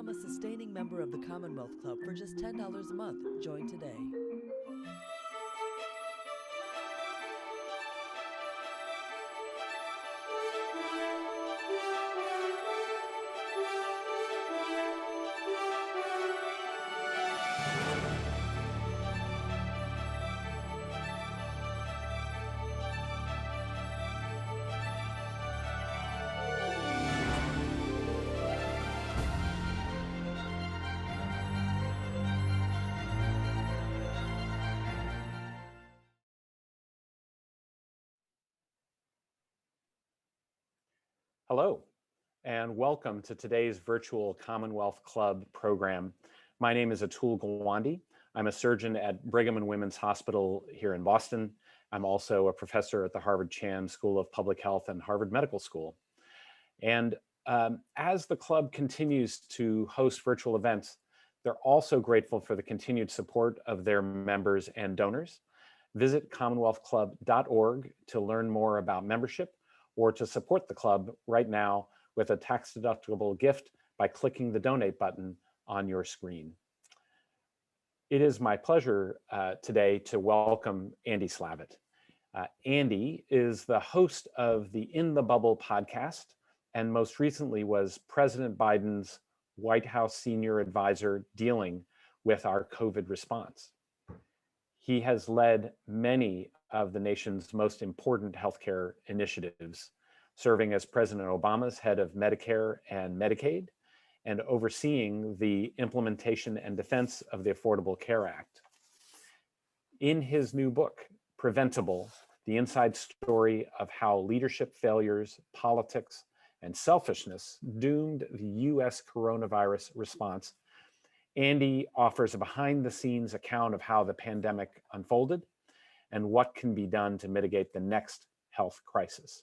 Become a sustaining member of the Commonwealth Club for just $10 a month. Join today. Hello, and welcome to today's virtual Commonwealth Club program. My name is Atul Gawande. I'm a surgeon at Brigham and Women's Hospital here in Boston. I'm also a professor at the Harvard Chan School of Public Health and Harvard Medical School. And as the club continues to host virtual events, they're also grateful for the continued support of their members and donors. Visit commonwealthclub.org to learn more about membership or to support the club right now with a tax-deductible gift by clicking the donate button on your screen. It is my pleasure today to welcome Andy Slavitt. Andy is the host of the In the Bubble podcast, and most recently was President Biden's White House senior advisor dealing with our COVID response. He has led many of the nation's most important healthcare initiatives, serving as President Obama's head of Medicare and Medicaid, and overseeing the implementation and defense of the Affordable Care Act. In his new book, Preventable, the inside story of how leadership failures, politics, and selfishness doomed the US coronavirus response, Andy offers a behind-the-scenes account of how the pandemic unfolded and what can be done to mitigate the next health crisis.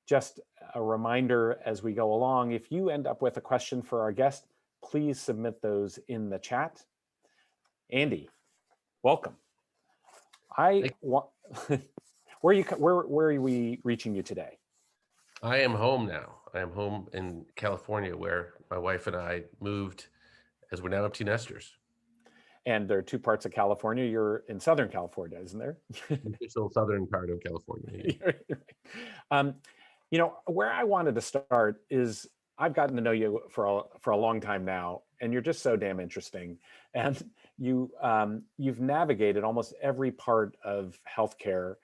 Just a reminder as we go along, if you end up with a question for our guest, please submit those in the chat. Andy, welcome. Where are we reaching you today? I am home now. I am home in California, where my wife and I moved, as we're now empty nesters. And there are two parts of California. You're in Southern California, isn't there? The official southern part of California. You know, where I wanted to start is I've gotten to know you for a long time now, and you're just so damn interesting. And you've navigated almost every part of healthcare,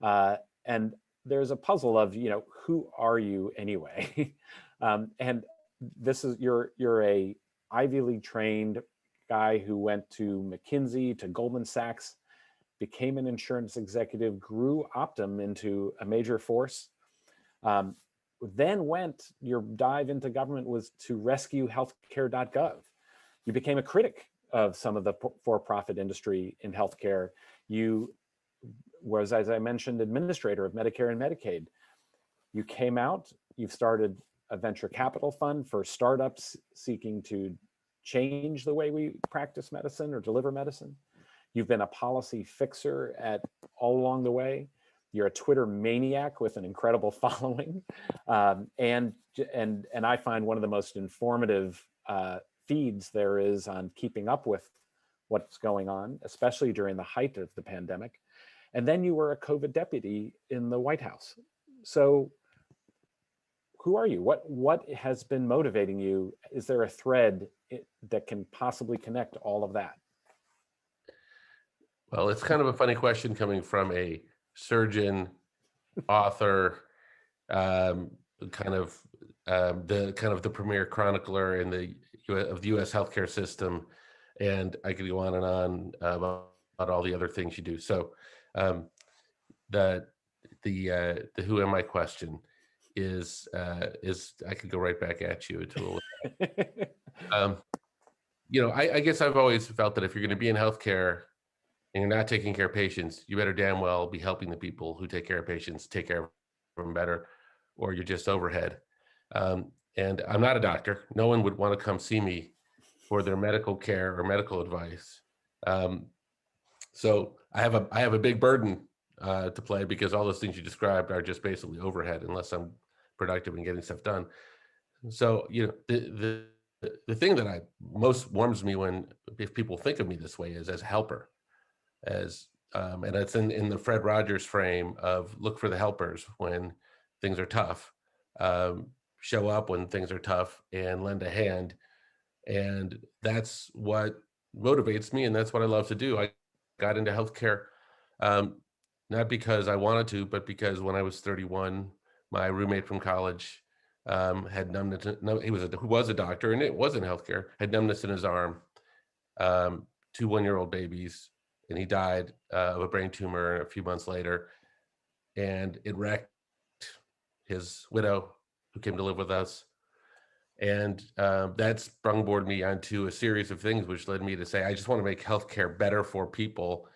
and there's a puzzle of, you know, who are you anyway? And this is you're a Ivy League trained guy who went to McKinsey, to Goldman Sachs, became an insurance executive, grew Optum into a major force. Then your dive into government was to rescue healthcare.gov. You became a critic of some of the for-profit industry in healthcare. You was, as I mentioned, administrator of Medicare and Medicaid. You came out, you've started a venture capital fund for startups seeking to change the way we practice medicine or deliver medicine. You've been a policy fixer all along the way. You're a Twitter maniac with an incredible following, and I find one of the most informative feeds there is on keeping up with what's going on, especially during the height of the pandemic. And then you were a COVID deputy in the White House. So, who are you? What has been motivating you? Is there a thread that can possibly connect all of that? Well, it's kind of a funny question coming from a surgeon, author, the premier chronicler of the U.S. healthcare system, and I could go on and on about all the other things you do. So, the who am I question is I could go right back at you, Atul. I guess I've always felt that if you're going to be in healthcare and you're not taking care of patients, you better damn well be helping the people who take care of patients take care of them better, or you're just overhead. And I'm not a doctor. No one would want to come see me for their medical care or medical advice. So I have a big burden to play, because all those things you described are just basically overhead unless I'm productive and getting stuff done. So, the the thing that I most warms me when if people think of me this way is as a helper, as and it's in the Fred Rogers frame of look for the helpers when things are tough, show up when things are tough, and lend a hand. And that's what motivates me, and that's what I love to do. I got into healthcare um, not because I wanted to, but because when I was 31, my roommate from college had numbness. No, who was a doctor, and it was in healthcare. Had numbness in his arm, 2 1-year-old babies, and he died of a brain tumor a few months later. And it wrecked his widow, who came to live with us. And that springboarded me onto a series of things, which led me to say, I just want to make healthcare better for people.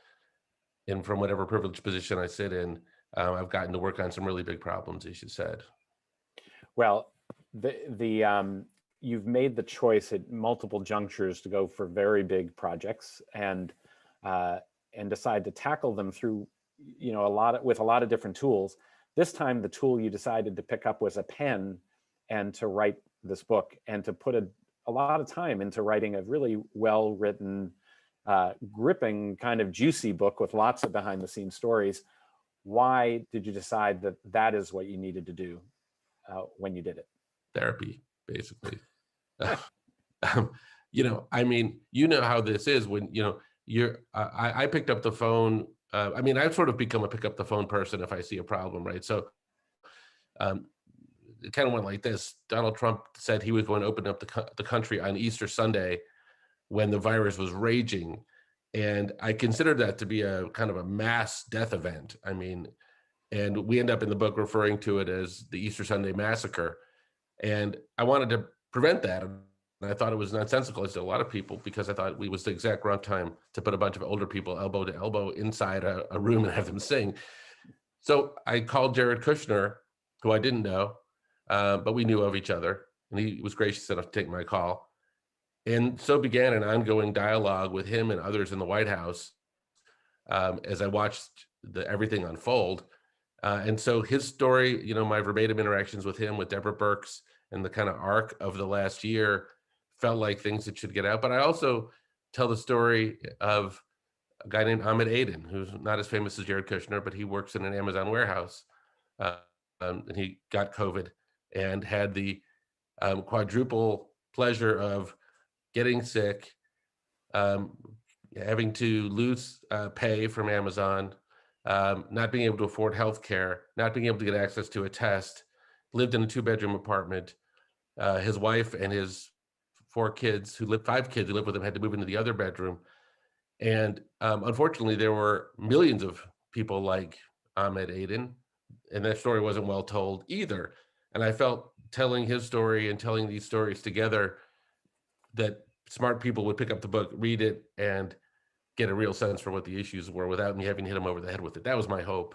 And from whatever privileged position I sit in, I've gotten to work on some really big problems, as you said. Well, you've made the choice at multiple junctures to go for very big projects and decide to tackle them through, with a lot of different tools. This time, the tool you decided to pick up was a pen and to write this book and to put a lot of time into writing a really well-written, gripping, kind of juicy book with lots of behind-the-scenes stories. Why did you decide that that is what you needed to do when you did it? Therapy, basically. I mean, you know how this is when, I picked up the phone. I've sort of become a pick up the phone person if I see a problem, right? So it kind of went like this. Donald Trump said he was going to open up the country on Easter Sunday when the virus was raging. And I considered that to be a kind of a mass death event. And we end up in the book referring to it as the Easter Sunday Massacre. And I wanted to prevent that. And I thought it was nonsensical, as did a lot of people, because I thought it was the exact wrong time to put a bunch of older people elbow to elbow inside a room and have them sing. So I called Jared Kushner, who I didn't know, but we knew of each other. And he was gracious enough to take my call. And so began an ongoing dialogue with him and others in the White House as I watched everything unfold. And so his story, my verbatim interactions with him, with Deborah Birx, and the kind of arc of the last year felt like things that should get out. But I also tell the story of a guy named Ahmed Aden, who's not as famous as Jared Kushner, but he works in an Amazon warehouse. And he got COVID and had the quadruple pleasure of getting sick, having to lose pay from Amazon, not being able to afford healthcare, not being able to get access to a test, lived in a 2-bedroom apartment. His wife and his 5 kids who lived with him had to move into the other bedroom. And unfortunately, there were millions of people like Ahmed Aden, and that story wasn't well told either. And I felt telling his story and telling these stories together that smart people would pick up the book, read it, and get a real sense for what the issues were without me having to hit them over the head with it. That was my hope.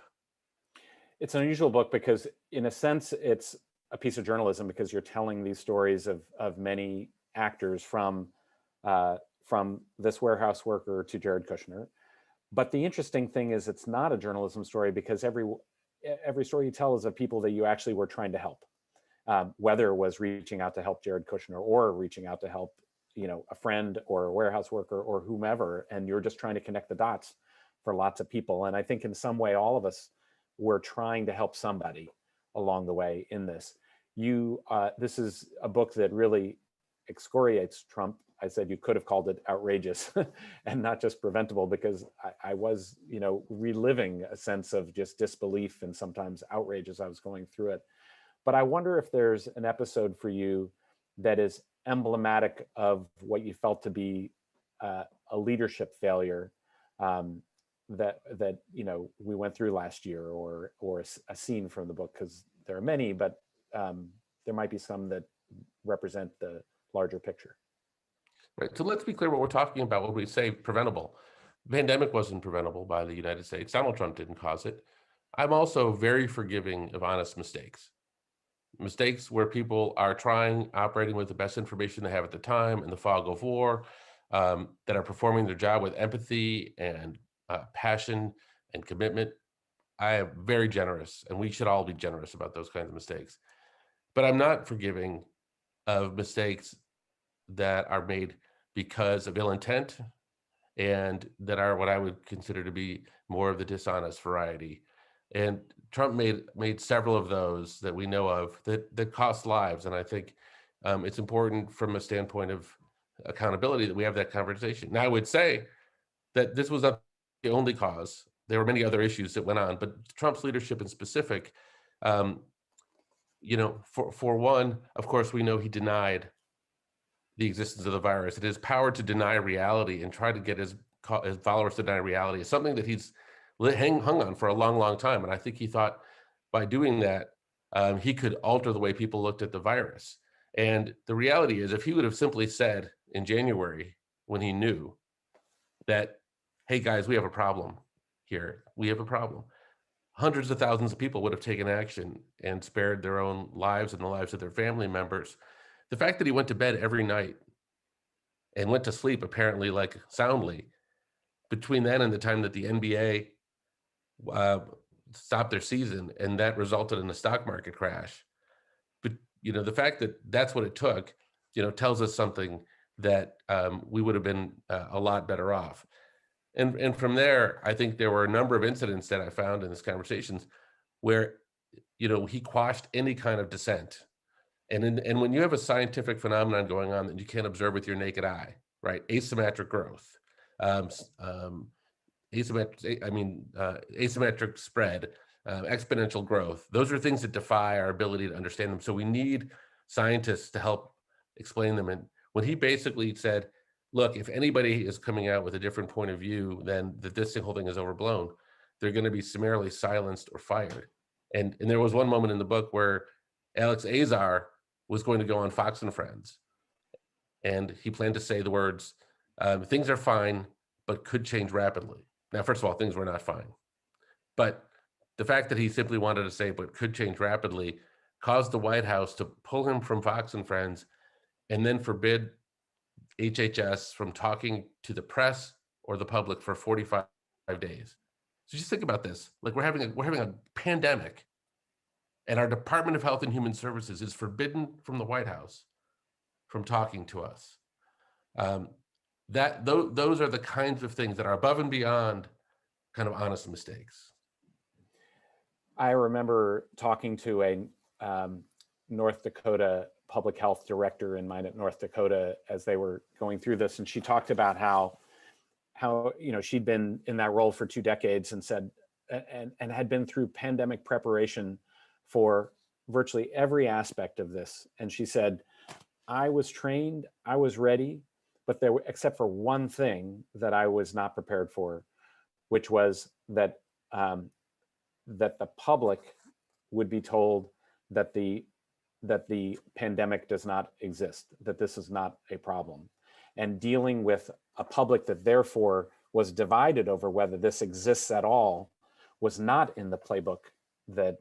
It's an unusual book because, in a sense, it's a piece of journalism because you're telling these stories of many actors from this warehouse worker to Jared Kushner. But the interesting thing is it's not a journalism story because every story you tell is of people that you actually were trying to help, whether it was reaching out to help Jared Kushner or reaching out to help a friend or a warehouse worker or whomever, and you're just trying to connect the dots for lots of people. And I think in some way, all of us were trying to help somebody along the way in this. This is a book that really excoriates Trump. I said you could have called it outrageous and not just preventable, because I was, reliving a sense of just disbelief and sometimes outrage as I was going through it. But I wonder if there's an episode for you that is emblematic of what you felt to be a leadership failure that we went through last year, or a scene from the book, because there are many, but there might be some that represent the larger picture. Right. So let's be clear what we're talking about when we say preventable. The pandemic wasn't preventable by the United States. Donald Trump didn't cause it. I'm also very forgiving of honest mistakes. Mistakes where people are operating with the best information they have at the time in the fog of war, that are performing their job with empathy and passion and commitment. I am very generous, and we should all be generous about those kinds of mistakes. But I'm not forgiving of mistakes that are made because of ill intent and that are what I would consider to be more of the dishonest variety. And Trump made several of those that we know of that cost lives. And I think it's important from a standpoint of accountability that we have that conversation. Now, I would say that this was not the only cause. There were many other issues that went on, but Trump's leadership in specific, for one, of course, we know he denied the existence of the virus. And his power to deny reality and try to get his followers to deny reality is something that he's hung on for a long, long time. And I think he thought by doing that, he could alter the way people looked at the virus. And the reality is, if he would have simply said in January, when he knew that, hey guys, we have a problem here, we have a problem, hundreds of thousands of people would have taken action and spared their own lives and the lives of their family members. The fact that he went to bed every night and went to sleep apparently like soundly between then and the time that the NBA stopped their season, and that resulted in a stock market crash. But the fact that that's what it took, tells us something that we would have been a lot better off. And from there, I think there were a number of incidents that I found in these conversations where, he quashed any kind of dissent. And when you have a scientific phenomenon going on that you can't observe with your naked eye, right? Asymmetric growth, asymmetric spread, exponential growth. Those are things that defy our ability to understand them. So we need scientists to help explain them. And when he basically said, look, if anybody is coming out with a different point of view than that this whole thing is overblown, they're going to be summarily silenced or fired. And there was one moment in the book where Alex Azar was going to go on Fox and Friends, and he planned to say the words, things are fine, but could change rapidly. Now, first of all, things were not fine. But the fact that he simply wanted to say, but could change rapidly, caused the White House to pull him from Fox and Friends and then forbid HHS from talking to the press or the public for 45 days. So just think about this. Like we're having a pandemic, and our Department of Health and Human Services is forbidden from the White House from talking to us. Those are the kinds of things that are above and beyond kind of honest mistakes. I remember talking to a North Dakota public health director in mine at North Dakota as they were going through this, and she talked about how she'd been in that role for 2 decades and said and had been through pandemic preparation for virtually every aspect of this. And she said, I was trained, I was ready, but there were, except for one thing that I was not prepared for, which was that that the public would be told that the pandemic does not exist, that this is not a problem. And dealing with a public that therefore was divided over whether this exists at all was not in the playbook that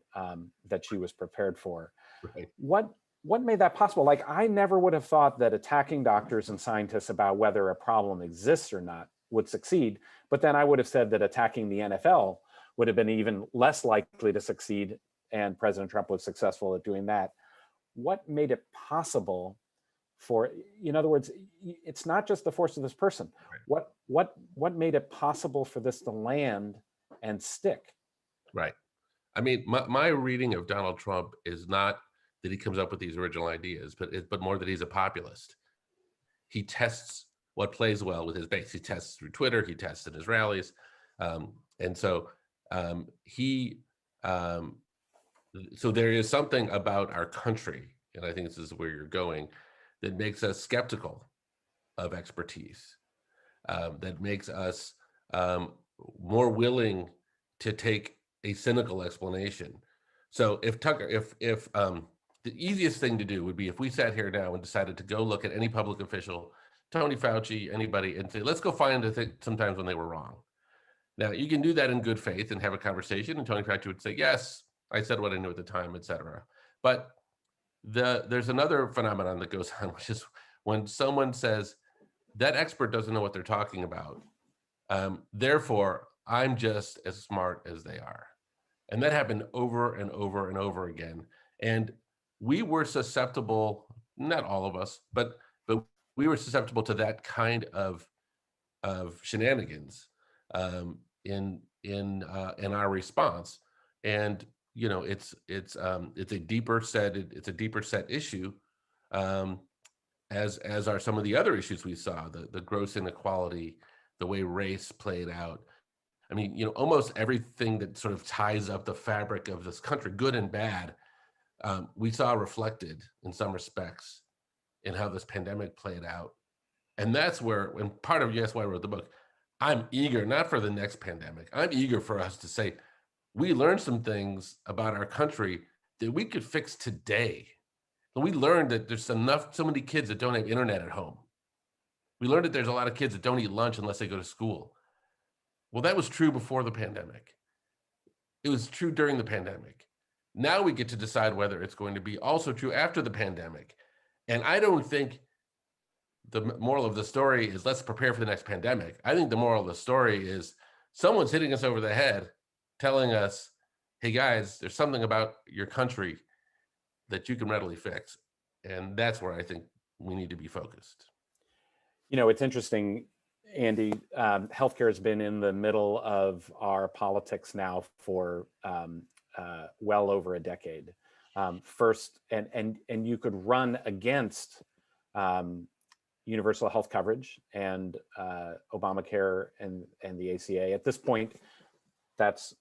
that she was prepared for. Right. What made that possible? Like, I never would have thought that attacking doctors and scientists about whether a problem exists or not would succeed. But then I would have said that attacking the NFL would have been even less likely to succeed, and President Trump was successful at doing that. What made it possible for, in other words, it's not just the force of this person. Right. What made it possible for this to land and stick? Right. I mean, my reading of Donald Trump is not that he comes up with these original ideas, but more that he's a populist. He tests what plays well with his base. He tests through Twitter. He tests in his rallies, and so so there is something about our country, and I think this is where you're going, that makes us skeptical of expertise, that makes us more willing to take a cynical explanation. So if the easiest thing to do would be if we sat here now and decided to go look at any public official, Tony Fauci, anybody, and say, let's go find the thing sometimes when they were wrong. Now, you can do that in good faith and have a conversation, and Tony Fauci would say, yes, I said what I knew at the time, et cetera. But there's another phenomenon that goes on, which is when someone says, that expert doesn't know what they're talking about, therefore, I'm just as smart as they are. And that happened over and over and over again. And we were susceptible, not all of us, but we were susceptible to that kind of shenanigans in our response. And it's a deeper set issue, as are some of the other issues we saw, the gross inequality, the way race played out. I mean, almost everything that sort of ties up the fabric of this country, good and bad, we saw reflected in some respects in how this pandemic played out. And that's where, and part of, yes, why I wrote the book, I'm eager, not for the next pandemic, I'm eager for us to say, we learned some things about our country that we could fix today. And we learned that there's so many kids that don't have internet at home. We learned that there's a lot of kids that don't eat lunch unless they go to school. Well, that was true before the pandemic. It was true during the pandemic. Now we get to decide whether it's going to be also true after the pandemic. And I don't think the moral of the story is let's prepare for the next pandemic. I think the moral of the story is someone's hitting us over the head, telling us, hey guys, there's something about your country that you can readily fix. And that's where I think we need to be focused. It's interesting, Andy, healthcare has been in the middle of our politics now for well over a decade. First, and you could run against universal health coverage and Obamacare and the ACA. At this point, that's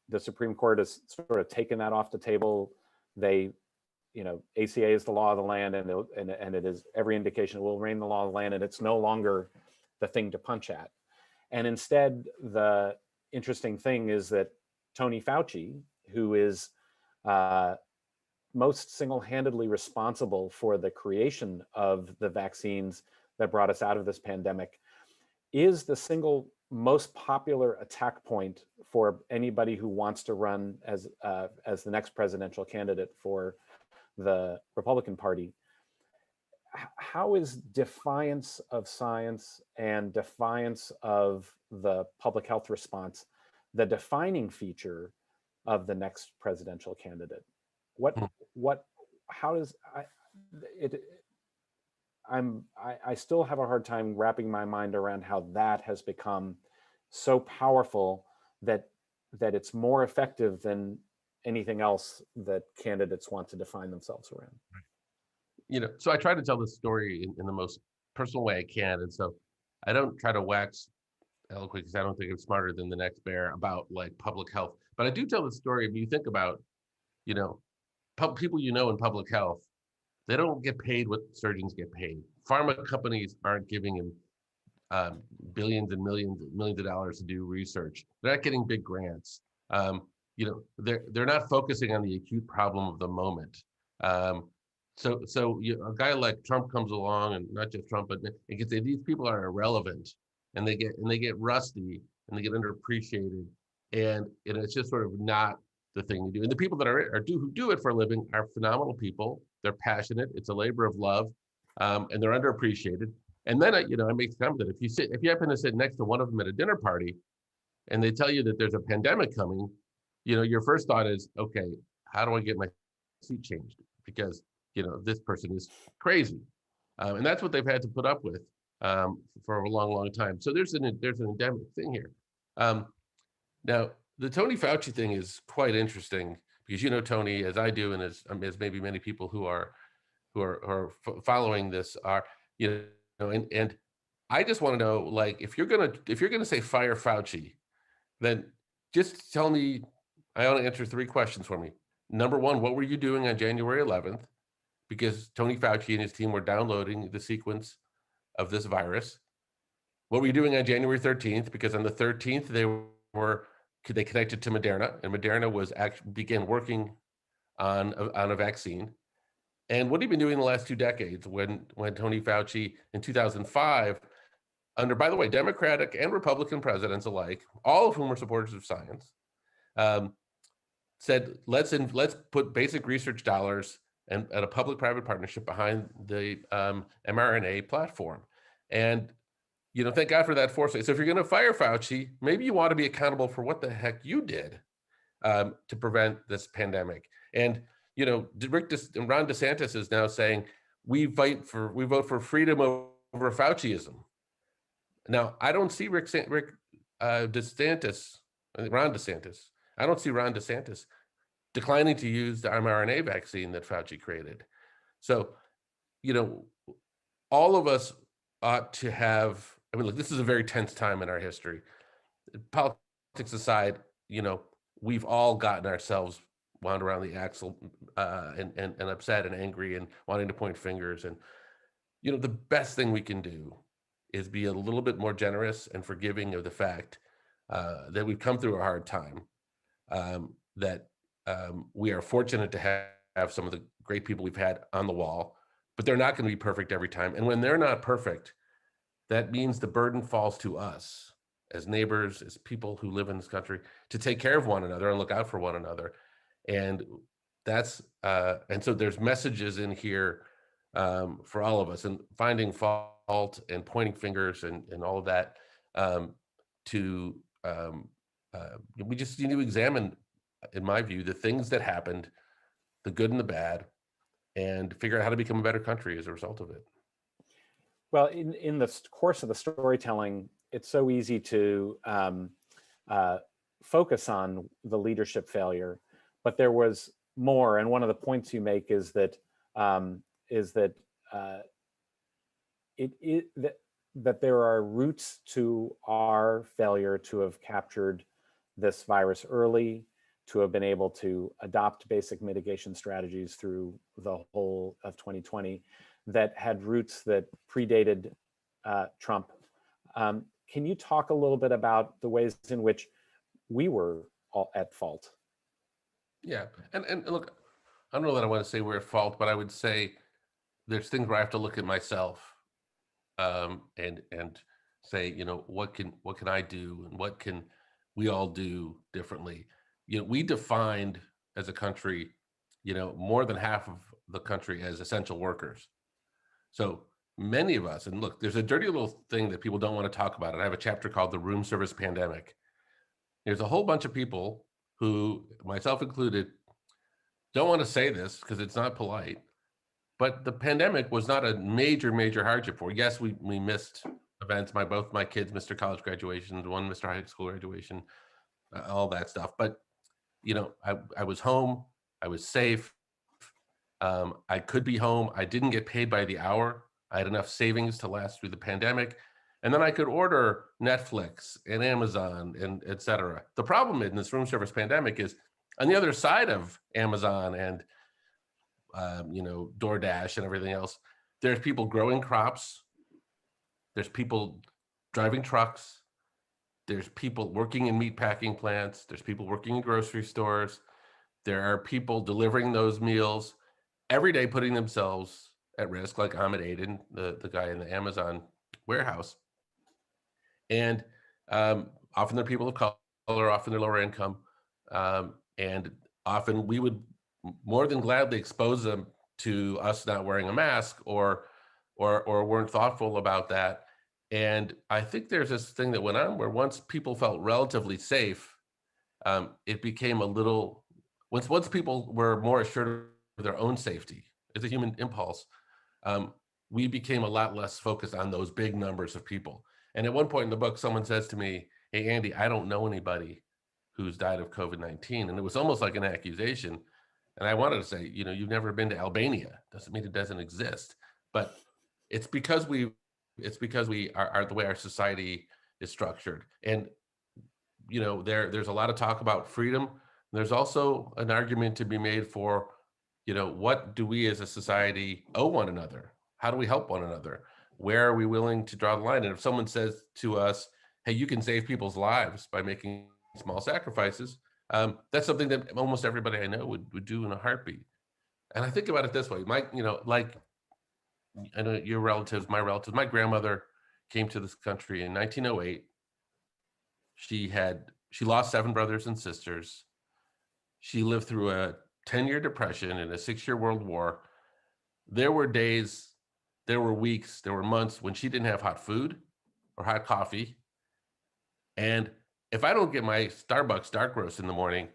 the Supreme Court has sort of taken that off the table. ACA is the law of the land, and it is every indication it will remain the law of the land, and it's no longer the thing to punch at. And instead, the interesting thing is that Tony Fauci, who is most single-handedly responsible for the creation of the vaccines that brought us out of this pandemic, is the single most popular attack point for anybody who wants to run as the next presidential candidate for the Republican Party. How is defiance of science and defiance of the public health response the defining feature of the next presidential candidate? How does I still have a hard time wrapping my mind around how that has become so powerful that it's more effective than anything else that candidates want to define themselves around. So I try to tell this story in the most personal way I can. And so I don't try to wax eloquent because I don't think I'm smarter than the next bear about like public health. But I do tell the story. If you think about, people in public health, they don't get paid what surgeons get paid. Pharma companies aren't giving them billions and millions of dollars to do research. They're not getting big grants. They're not focusing on the acute problem of the moment. So a guy like Trump comes along, and not just Trump, but it can say these people are irrelevant, and they get rusty, and they get underappreciated, and it's just sort of not the thing to do. And the people that who do it for a living are phenomenal people. They're passionate. It's a labor of love, and they're underappreciated. And then I make the comment that if you happen to sit next to one of them at a dinner party, and they tell you that there's a pandemic coming, your first thought is, okay, how do I get my seat changed? Because this person is crazy, and that's what they've had to put up with for a long, long time. So there's an endemic thing here. Now, the Tony Fauci thing is quite interesting because Tony, as I do, and as maybe many people who are following this are, and I just want to know, like, if you're gonna say fire Fauci, then just tell me. I want to answer 3 questions for me. Number 1, what were you doing on January 11th? Because Tony Fauci and his team were downloading the sequence of this virus. What were you doing on January 13th? Because on the 13th, they connected to Moderna, and Moderna began working on a vaccine. And what have you been doing the last 2 decades when Tony Fauci in 2005, under, by the way, Democratic and Republican presidents alike, all of whom were supporters of science, said, let's put basic research dollars and a public-private partnership behind the mRNA platform. And, thank God for that foresight. So if you're going to fire Fauci, maybe you want to be accountable for what the heck you did to prevent this pandemic. And, Ron DeSantis is now saying, we vote for freedom Fauciism. Now, I don't see Ron DeSantis. I don't see Ron DeSantis declining to use the mRNA vaccine that Fauci created. So, all of us ought to have, look, this is a very tense time in our history. Politics aside, we've all gotten ourselves wound around the axle and upset and angry and wanting to point fingers. And, the best thing we can do is be a little bit more generous and forgiving of the fact that we've come through a hard time, that we are fortunate to have some of the great people we've had on the wall, but they're not going to be perfect every time. And when they're not perfect, that means the burden falls to us as neighbors, as people who live in this country, to take care of one another and look out for one another. And that's and so there's messages in here for all of us, and finding fault and pointing fingers and all of that. We just need to examine, in my view, the things that happened, the good and the bad, and figure out how to become a better country as a result of it. Well, in the course of the storytelling, it's so easy to focus on the leadership failure, but there was more. And one of the points you make is that that there are roots to our failure to have captured this virus early, to have been able to adopt basic mitigation strategies through the whole of 2020 that had roots that predated Trump. Can you talk a little bit about the ways in which we were all at fault? Yeah, and look, I don't know that I want to say we're at fault, but I would say there's things where I have to look at myself and say, what can I do, and what can we all do differently? We defined as a country, more than half of the country as essential workers. So many of us, and look, there's a dirty little thing that people don't want to talk about. And I have a chapter called The Room Service Pandemic. There's a whole bunch of people who, myself included, don't want to say this because it's not polite, but the pandemic was not a major hardship for. Yes, we missed events. Both my kids missed their college graduations, one missed our high school graduation, all that stuff. But I was home, I was safe. I could be home. I didn't get paid by the hour. I had enough savings to last through the pandemic. And then I could order Netflix and Amazon and et cetera. The problem in this room service pandemic is on the other side of Amazon and, DoorDash and everything else, there's people growing crops. There's people driving trucks. There's people working in meat packing plants. There's people working in grocery stores. There are people delivering those meals every day, putting themselves at risk, like Ahmed Aiden, the guy in the Amazon warehouse. And often they're people of color, often they're lower income. And often we would more than gladly expose them to us not wearing a mask or weren't thoughtful about that. And I think there's this thing that went on where once people felt relatively safe, it became a little, once people were more assured of their own safety as a human impulse, we became a lot less focused on those big numbers of people. And at one point in the book, someone says to me, "Hey, Andy, I don't know anybody who's died of COVID-19. And it was almost like an accusation. And I wanted to say, you've never been to Albania. Doesn't mean it doesn't exist. But it's because we are the way our society is structured. And, there's a lot of talk about freedom. There's also an argument to be made for, what do we as a society owe one another? How do we help one another? Where are we willing to draw the line? And if someone says to us, hey, you can save people's lives by making small sacrifices, that's something that almost everybody I know would do in a heartbeat. And I think about it this way, like I know your relatives, my grandmother came to this country in 1908. She lost 7 brothers and sisters. She lived through a 10-year depression and a 6-year world war. There were days, there were weeks, there were months when she didn't have hot food or hot coffee. And if I don't get my Starbucks dark roast in the morning,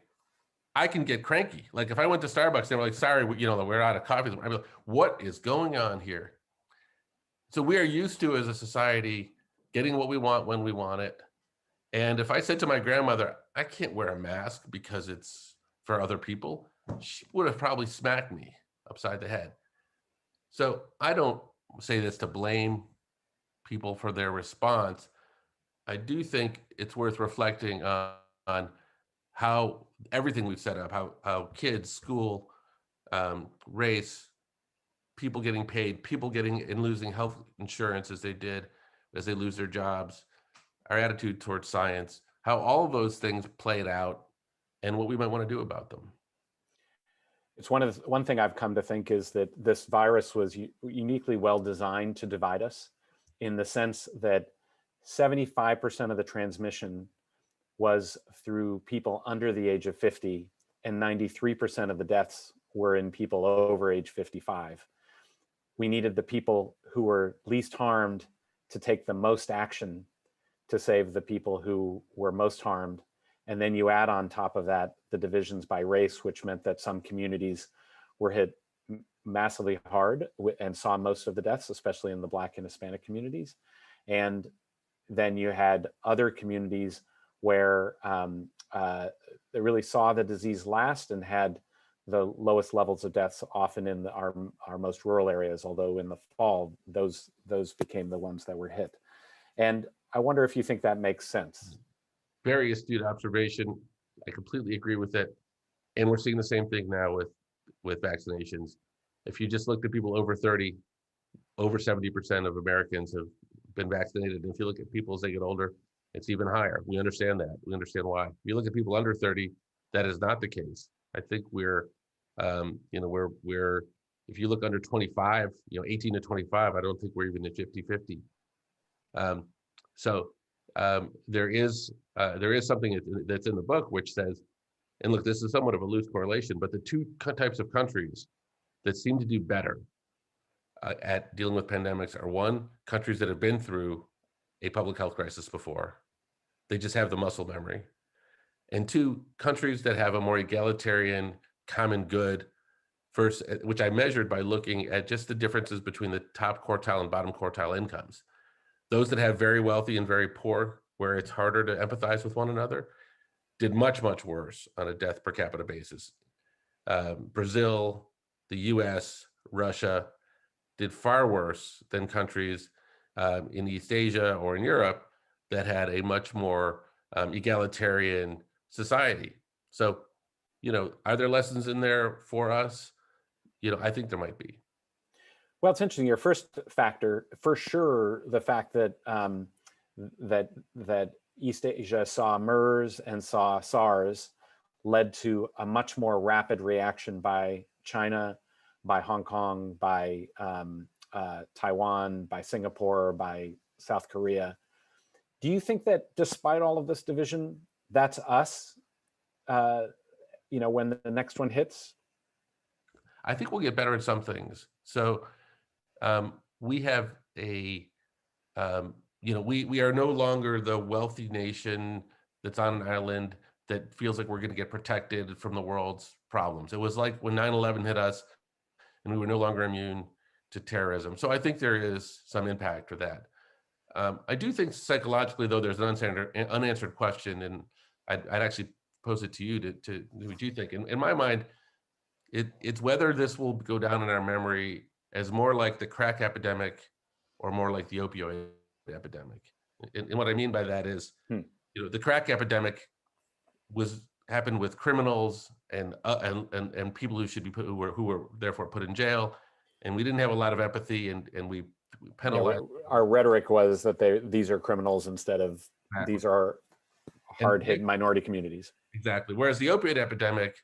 I can get cranky. Like if I went to Starbucks, they were like, sorry, we're out of coffee. I'd be like, what is going on here? So we are used to, as a society, getting what we want when we want it. And if I said to my grandmother, I can't wear a mask because it's for other people, she would have probably smacked me upside the head. So I don't say this to blame people for their response. I do think it's worth reflecting on how everything we've set up, how kids, school, race, people getting paid, people getting and losing health insurance as they did, as they lose their jobs, our attitude towards science, how all of those things played out and what we might want to do about them. It's one thing I've come to think is that this virus was uniquely well designed to divide us, in the sense that 75% of the transmission was through people under the age of 50, and 93% of the deaths were in people over age 55. We needed the people who were least harmed to take the most action to save the people who were most harmed. And then you add on top of that the divisions by race, which meant that some communities were hit massively hard and saw most of the deaths, especially in the Black and Hispanic communities. And then you had other communities where they really saw the disease last and had the lowest levels of deaths, often in our most rural areas, although in the fall, those became the ones that were hit. And I wonder if you think that makes sense. Very astute observation. I completely agree with it. And we're seeing the same thing now with vaccinations. If you just looked at people over 30, over 70% of Americans have been vaccinated. And if you look at people as they get older, it's even higher. We understand that. We understand why. If you look at people under 30, that is not the case. I think we're if you look under 25, 18 to 25, I don't think we're even at 50-50. There is something that's in the book which says, and look, this is somewhat of a loose correlation, but the two types of countries that seem to do better at dealing with pandemics are, one, countries that have been through a public health crisis before. They just have the muscle memory. And two, countries that have a more egalitarian common good, first, which I measured by looking at just the differences between the top quartile and bottom quartile incomes. Those that have very wealthy and very poor, where it's harder to empathize with one another, did much, much worse on a death per capita basis. Brazil, the US, Russia did far worse than countries in East Asia or in Europe that had a much more egalitarian society. So, are there lessons in there for us? I think there might be. Well, it's interesting. Your first factor, for sure, the fact that that East Asia saw MERS and saw SARS led to a much more rapid reaction by China, by Hong Kong, by Taiwan, by Singapore, by South Korea. Do you think that despite all of this division, that's us, when the next one hits? I think we'll get better at some things. So we have we are no longer the wealthy nation that's on an island that feels like we're going to get protected from the world's problems. It was like when 9/11 hit us and we were no longer immune to terrorism. So I think there is some impact for that. I do think psychologically, though, there's an unanswered question, and I'd actually pose it to you to what you think. In my mind, it's whether this will go down in our memory as more like the crack epidemic or more like the opioid epidemic. And what I mean by that is, the crack epidemic happened with criminals and people who were therefore put in jail, and we didn't have a lot of empathy, and we penalized. Our rhetoric was that these are criminals instead of these are hard-hit minority communities. Exactly. Whereas the opioid epidemic,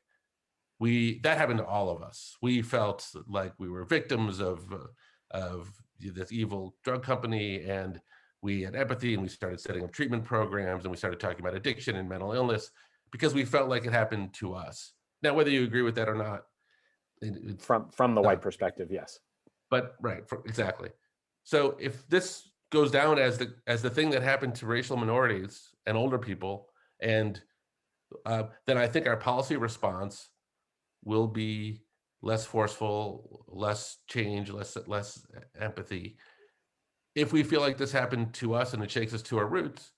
that happened to all of us. We felt like we were victims of this evil drug company, and we had empathy, and we started setting up treatment programs, and we started talking about addiction and mental illness because we felt like it happened to us. Now, whether you agree with that or not, from the white perspective, yes. But exactly. So if this goes down as the thing that happened to racial minorities and older people, and then I think our policy response will be less forceful, less change, less empathy. if we feel like this happened to us and it shakes us to our roots,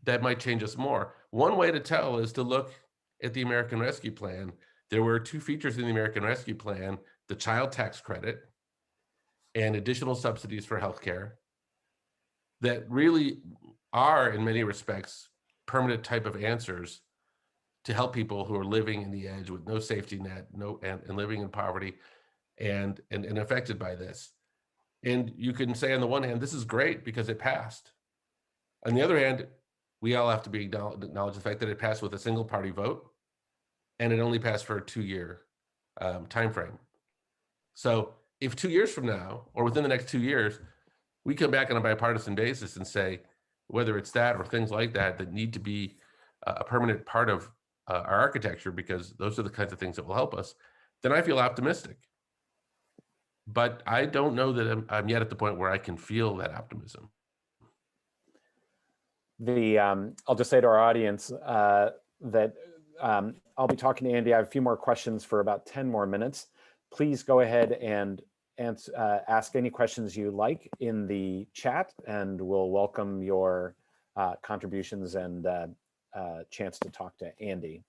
that might change us more. One way to tell is to look at the American Rescue Plan. There were two features in the American Rescue Plan: the child tax credit and additional subsidies for healthcare, that really are, in many respects, permanent type of answers to help people who are living in the edge with no safety net, and living in poverty and affected by this. And you can say, on the one hand, this is great because it passed. On the other hand, we all have to acknowledge the fact that it passed with a single party vote, and it only passed for a 2-year time frame. So if 2 years from now, or within the next 2 years, we come back on a bipartisan basis and say, whether it's that or things like that need to be a permanent part of our architecture, because those are the kinds of things that will help us, then I feel optimistic. But I don't know that I'm yet at the point where I can feel that optimism. I'll just say to our audience that I'll be talking to Andy. I have a few more questions for about 10 more minutes. Please go ahead and ask any questions you like in the chat, and we'll welcome your contributions and chance to talk to Andy.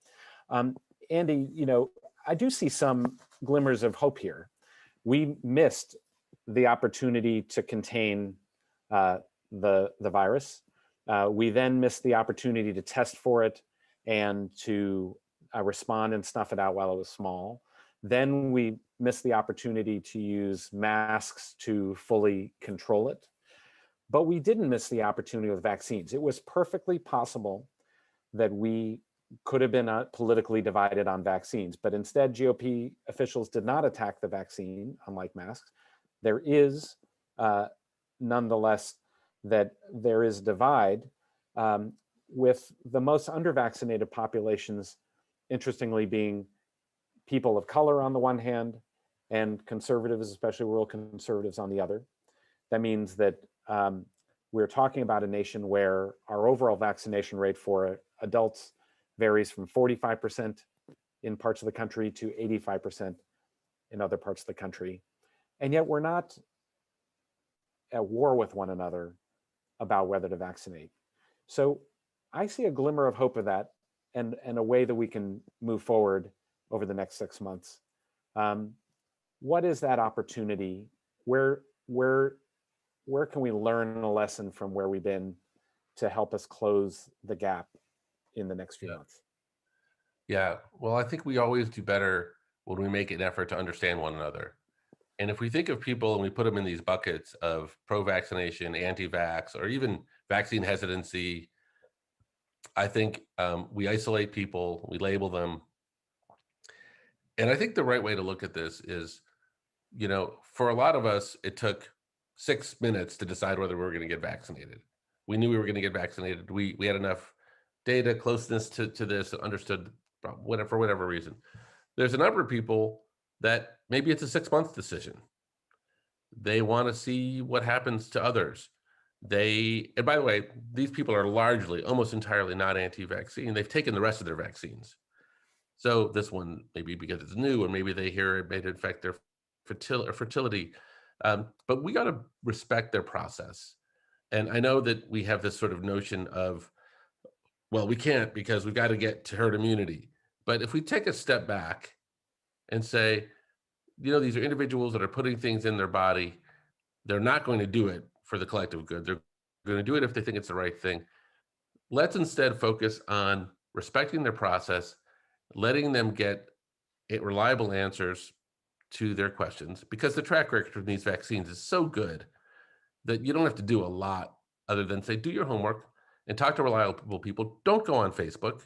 Andy, I do see some glimmers of hope here. We missed the opportunity to contain the virus. We then missed the opportunity to test for it and to respond and snuff it out while it was small. Then we missed the opportunity to use masks to fully control it. But we didn't miss the opportunity with vaccines. It was perfectly possible that we could have been politically divided on vaccines, but instead GOP officials did not attack the vaccine, unlike masks. There is nonetheless that there is divide with the most under-vaccinated populations, interestingly, being people of color on the one hand and conservatives, especially rural conservatives, on the other. That means that we're talking about a nation where our overall vaccination rate for adults varies from 45% in parts of the country to 85% in other parts of the country. And yet we're not at war with one another about whether to vaccinate. So I see a glimmer of hope of that, and a way that we can move forward over the next 6 months. What is that opportunity? Where can we learn a lesson from where we've been to help us close the gap in the next few months? Yeah, well, I think we always do better when we make an effort to understand one another. And if we think of people and we put them in these buckets of pro-vaccination, anti-vax, or even vaccine hesitancy, I think we isolate people, we label them. And I think the right way to look at this is, for a lot of us, it took 6 minutes to decide whether we were going to get vaccinated. We knew we were going to get vaccinated. We had enough data, closeness to this, understood for whatever reason. There's a number of people that maybe it's a 6-month decision. They want to see what happens to others. And by the way, these people are largely, almost entirely not anti-vaccine. They've taken the rest of their vaccines. So this one, maybe because it's new, or maybe they hear it may affect their fertility. But we got to respect their process. And I know that we have this sort of notion of, well, we can't because we've got to get to herd immunity. But if we take a step back and say, these are individuals that are putting things in their body. They're not going to do it for the collective good. They're going to do it if they think it's the right thing. Let's instead focus on respecting their process, letting them get reliable answers to their questions, because the track record of these vaccines is so good that you don't have to do a lot other than say, do your homework and talk to reliable people. Don't go on Facebook.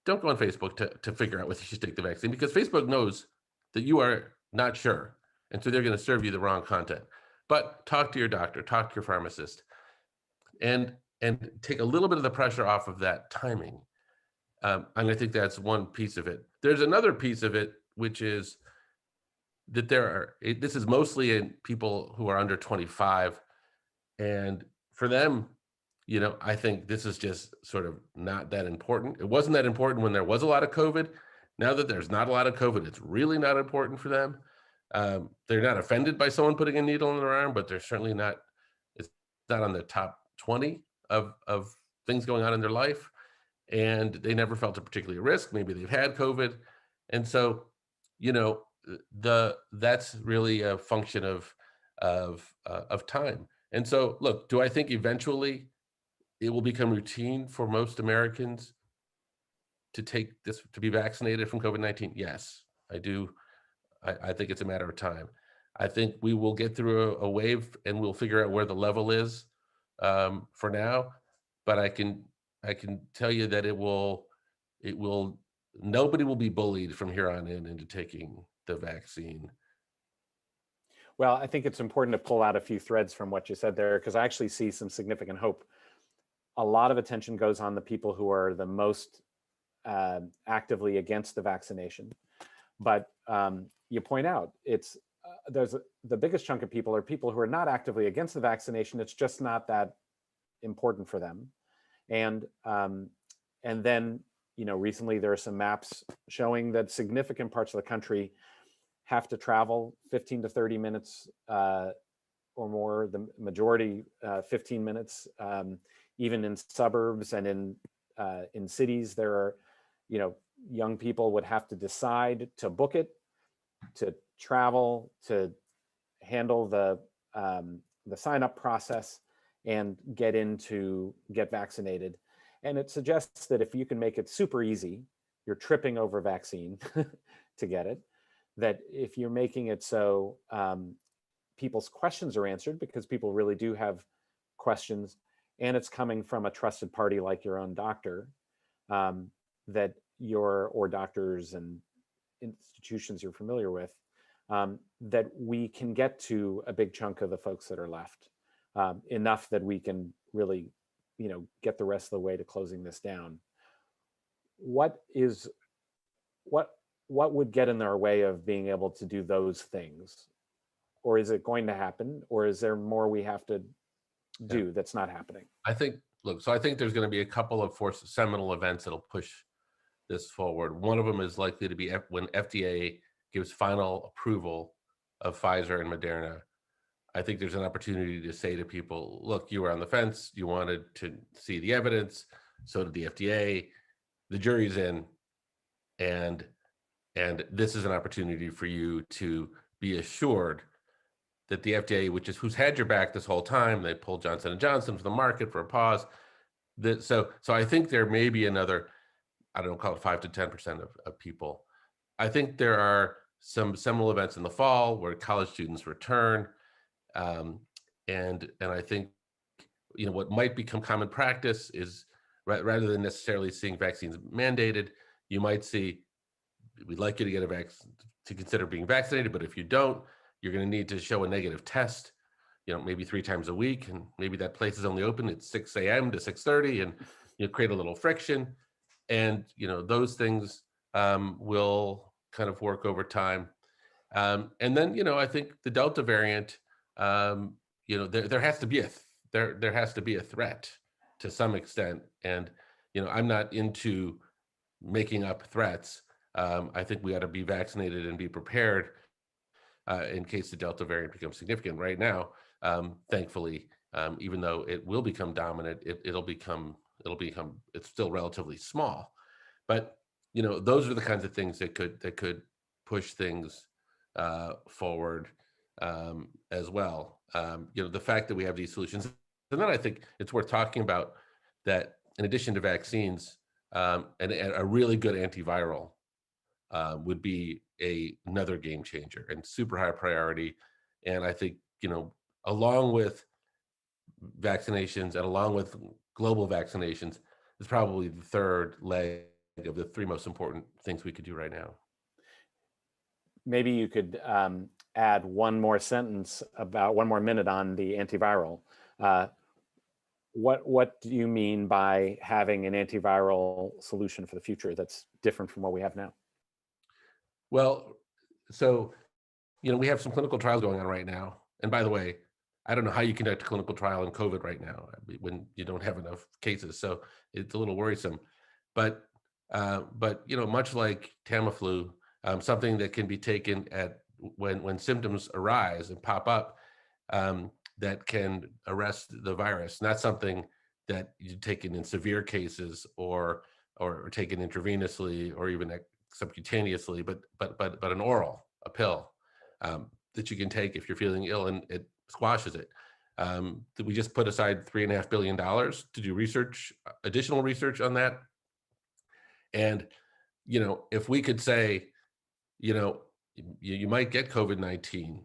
Don't go on Facebook to figure out whether you should take the vaccine, because Facebook knows that you are not sure. And so they're going to serve you the wrong content. But talk to your doctor, talk to your pharmacist, and take a little bit of the pressure off of that timing. And I think that's one piece of it. There's another piece of it, which is that this is mostly in people who are under 25. And for them, I think this is just sort of not that important. It wasn't that important when there was a lot of COVID. Now that there's not a lot of COVID, it's really not important for them. They're not offended by someone putting a needle in their arm, but they're certainly not, it's not on the top 20 of things going on in their life. And they never felt a particularly risk. Maybe they've had COVID. And so, you know, that's really a function of time. And so, look, do I think eventually it will become routine for most Americans to take this, to be vaccinated from COVID-19? Yes, I do. I think it's a matter of time. I think we will get through a wave and we'll figure out where the level is for now. But I can tell you that it will, nobody will be bullied from here on in into taking the vaccine. Well, I think it's important to pull out a few threads from what you said there, because I actually see some significant hope. A lot of attention goes on the people who are the most actively against the vaccination. But you point out, there's the biggest chunk of people are people who are not actively against the vaccination. It's just not that important for them. And then, you know, recently there are some maps showing that significant parts of the country have to travel 15 to 30 minutes or more, the majority 15 minutes. Even in suburbs and in cities, there are, you know, young people would have to decide to book it, to travel, to handle the sign-up process and get vaccinated. And it suggests that if you can make it super easy, you're tripping over vaccine to get it, that if you're making it so people's questions are answered, because people really do have questions, and it's coming from a trusted party like your own doctor, or doctors and institutions you're familiar with, that we can get to a big chunk of the folks that are left, enough that we can really, you know, get the rest of the way to closing this down. What would get in our way of being able to do those things? Or is it going to happen? Or is there more we have to do that's not happening? I think, look, so I think there's going to be a couple of seminal events that'll push this forward. One of them is likely to be when FDA gives final approval of Pfizer and Moderna. I think there's an opportunity to say to people, look, you were on the fence, you wanted to see the evidence, so did the FDA, the jury's in, and this is an opportunity for you to be assured that the FDA, who's had your back this whole time, they pulled Johnson & Johnson from the market for a pause. So I think there may be another, I don't know, call it 5 to 10% of people. I think there are some seminal events in the fall where college students return. And I think, you know, what might become common practice is rather than necessarily seeing vaccines mandated, you might see, we'd like you to get a vaccine to consider being vaccinated, but if you don't, you're going to need to show a negative test, you know, maybe 3 times a week, and maybe that place is only open at 6 a.m. to 6:30, and you create a little friction, and you know those things will kind of work over time, and then you know I think the Delta variant, you know, there has to be there has to be a threat to some extent, and you know I'm not into making up threats. I think we ought to be vaccinated and be prepared in case the Delta variant becomes significant. Right now, thankfully, even though it will become dominant, it's still relatively small. But you know, those are the kinds of things that could push things forward as well. You know, the fact that we have these solutions, and then I think it's worth talking about that in addition to vaccines, and a really good antiviral would be another game changer and super high priority. And I think, you know, along with vaccinations and along with global vaccinations, is probably the third leg of the 3 most important things we could do right now. Maybe you could add one more minute on the antiviral. What do you mean by having an antiviral solution for the future that's different from what we have now? Well, so, you know, we have some clinical trials going on right now. And by the way, I don't know how you conduct a clinical trial in COVID right now when you don't have enough cases. So it's a little worrisome. But you know, much like Tamiflu, something that can be taken at when symptoms arise and pop up, that can arrest the virus. Not something that you take in severe cases or taken intravenously or even subcutaneously, but an oral, a pill that you can take if you're feeling ill, and it squashes it. We just put aside $3.5 billion to do research, additional research on that. And, if we could say, you might get COVID-19,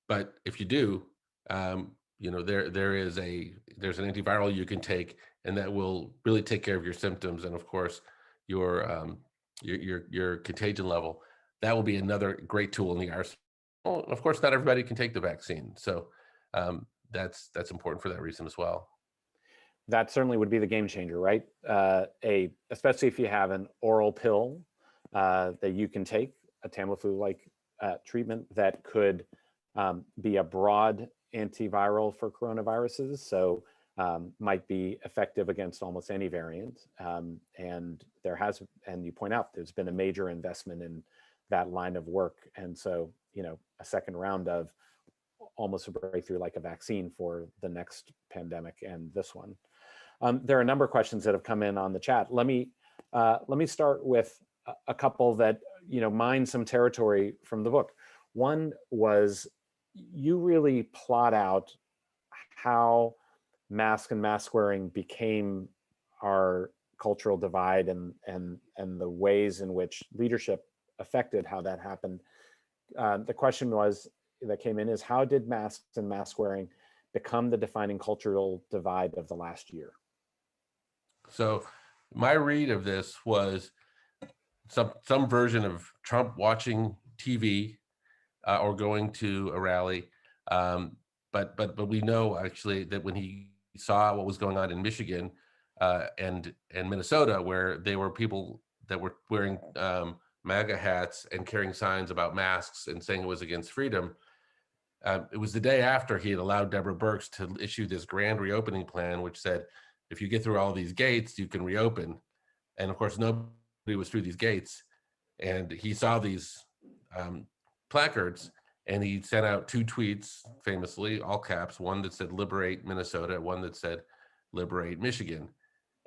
but if you do, there's an antiviral you can take, and that will really take care of your symptoms, and of course your contagion level. That will be another great tool in the arsenal. Of course, not everybody can take the vaccine, so that's important for that reason as well. That certainly would be the game changer, right? Especially if you have an oral pill that you can take, a Tamiflu-like treatment that could be a broad antiviral for coronaviruses, so might be effective against almost any variant. And you point out, there's been a major investment in that line of work, and so a second round of almost a breakthrough like a vaccine for the next pandemic and this one. There are a number of questions that have come in on the chat. Let me start with a couple that mine some territory from the book. One was, you really plot out how mask and mask wearing became our cultural divide, and the ways in which leadership affected how that happened. The question that came in is, how did masks and mask wearing become the defining cultural divide of the last year? So my read of this was some version of Trump watching TV or going to a rally. But we know actually that when he saw what was going on in Michigan and Minnesota, where there were people that were wearing MAGA hats and carrying signs about masks and saying it was against freedom. It was the day after he had allowed Deborah Birx to issue this grand reopening plan, which said, if you get through all these gates, you can reopen. And of course, nobody was through these gates. And he saw these placards, and he sent out 2 tweets, famously, all caps, one that said liberate Minnesota, one that said liberate Michigan.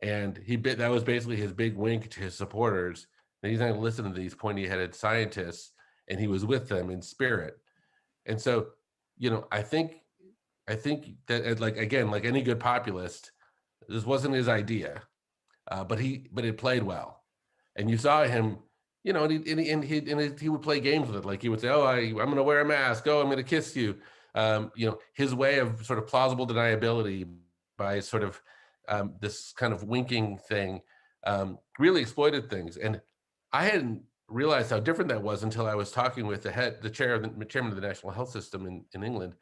And that was basically his big wink to his supporters. And he's not going to listen to these pointy-headed scientists, and he was with them in spirit. And so, I think that, like any good populist, this wasn't his idea, but it played well. And you saw him, and he would play games with it. Like he would say, "Oh, I'm going to wear a mask. Oh, I'm going to kiss you." His way of sort of plausible deniability by sort of this kind of winking thing really exploited things. And I hadn't realized how different that was until I was talking with the chairman of the National Health System in England.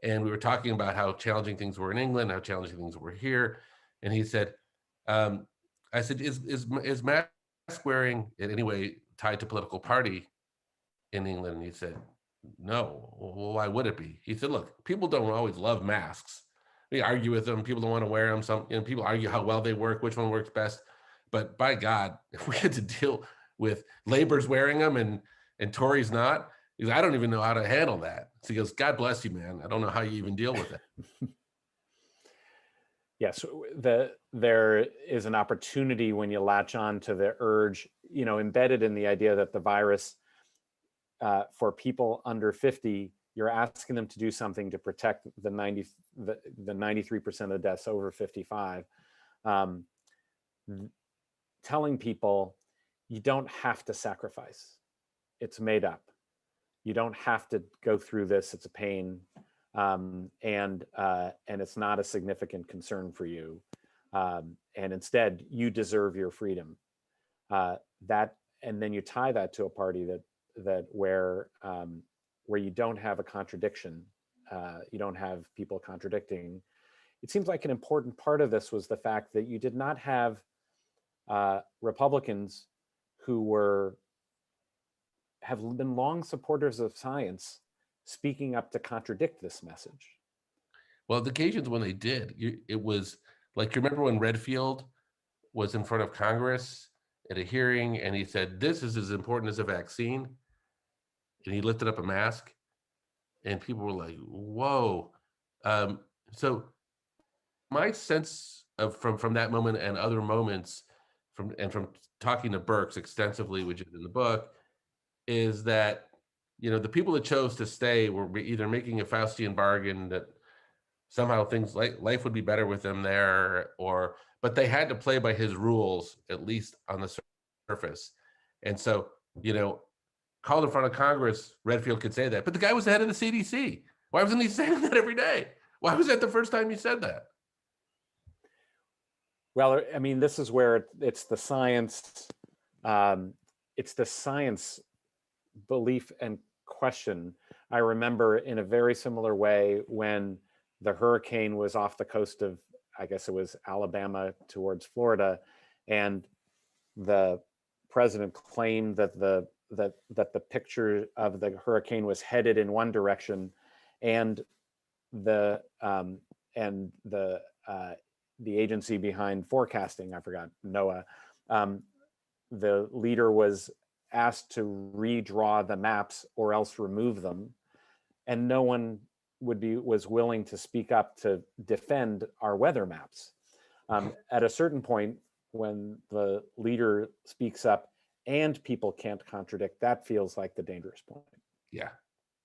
And we were talking about how challenging things were in England, how challenging things were here. And he said, I said, is mask wearing in any way tied to political party in England? And he said, no. Well, why would it be? He said, look, people don't always love masks. We argue with them. People don't want to wear them. Some people argue how well they work, which one works best. But by God, if we had to deal with Labor's wearing them and Tories not, he goes, I don't even know how to handle that. So he goes, God bless you, man. I don't know how you even deal with it. Yes, there is an opportunity when you latch on to the urge, embedded in the idea that the virus, for people under 50, you're asking them to do something to protect the 93% of the deaths over 55. Telling people you don't have to sacrifice. It's made up. You don't have to go through this. It's a pain. And it's not a significant concern for you. And instead, you deserve your freedom. And then you tie that to a party where you don't have a contradiction. You don't have people contradicting. It seems like an important part of this was the fact that you did not have Republicans who have been long supporters of science speaking up to contradict this message. Well, the occasions when they did, it was like, you remember when Redfield was in front of Congress at a hearing and he said, this is as important as a vaccine. and he lifted up a mask, and people were like, "Whoa!" So my sense of from that moment and other moments from talking to Birx extensively, which is in the book, is that the people that chose to stay were either making a Faustian bargain that somehow things like life would be better with them there, but they had to play by his rules, at least on the surface. And so, called in front of Congress, Redfield could say that, but the guy was the head of the CDC. Why wasn't he saying that every day? Why was that the first time he said that? Well, I mean, this is where it's the science belief and question. I remember in a very similar way when the hurricane was off the coast of, I guess it was Alabama towards Florida, and the president claimed that the picture of the hurricane was headed in one direction, and the agency behind forecasting, I forgot, NOAA, the leader was asked to redraw the maps or else remove them, and no one was willing to speak up to defend our weather maps. At a certain point, when the leader speaks up and people can't contradict, that feels like the dangerous point. Yeah,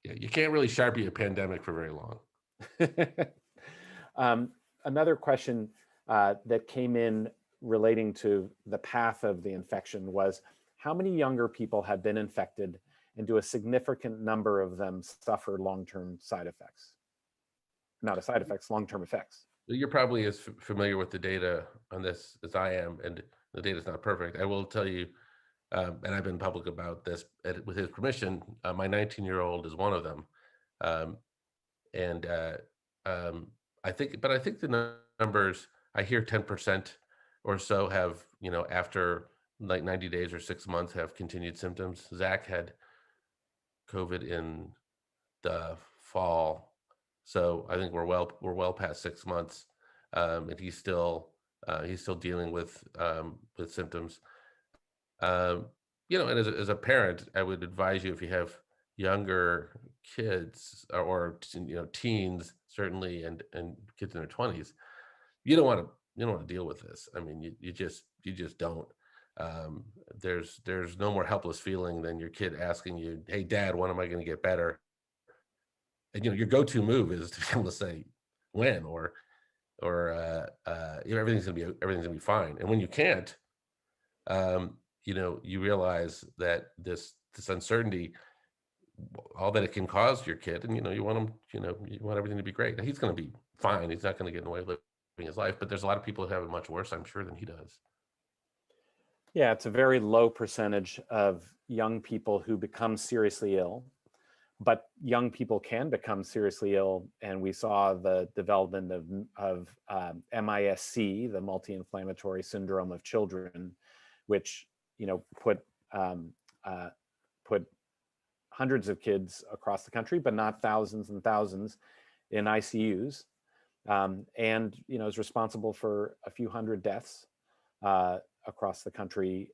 you can't really Sharpie a pandemic for very long. Another question that came in relating to the path of the infection was, how many younger people have been infected, and do a significant number of them suffer long-term side effects? Not side effects, long-term effects. You're probably as familiar with the data on this as I am, and the data is not perfect. I will tell you, and I've been public about this with his permission, my 19-year-old is one of them. I think the numbers, I hear 10% or so have, after like 90 days or 6 months, have continued symptoms. Zach had COVID in the fall, so I think we're well past 6 months, and he's still dealing with symptoms. And as a parent, I would advise you, if you have younger kids or teens, certainly, and kids in their 20s, you don't want to deal with this. I mean, you just don't. There's no more helpless feeling than your kid asking you, "Hey, Dad, when am I going to get better?" And your go-to move is to be able to say when, or everything's gonna be fine. And when you can't, you realize that this uncertainty, all that it can cause your kid, and you want everything to be great. Now, he's going to be fine. He's not going to get in the way of living his life, but there's a lot of people who have it much worse, I'm sure, than he does. Yeah, it's a very low percentage of young people who become seriously ill, but young people can become seriously ill, and we saw the development of MIS-C, the multi-inflammatory syndrome of children, which put hundreds of kids across the country, but not thousands and thousands, in ICUs, and is responsible for a few hundred deaths across the country,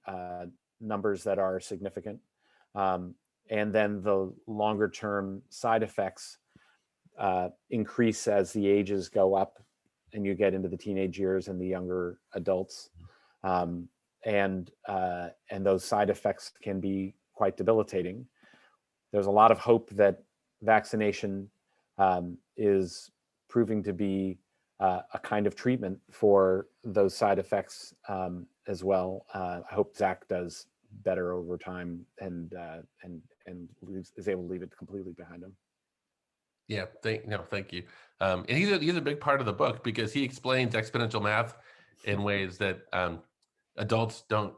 numbers that are significant. And then the longer term side effects increase as the ages go up and you get into the teenage years and the younger adults. And those side effects can be quite debilitating. There's a lot of hope that vaccination is proving to be a kind of treatment for those side effects as well. I hope Zach does better over time and is able to leave it completely behind him. Yeah, thank you. And he's a big part of the book, because he explains exponential math in ways that adults don't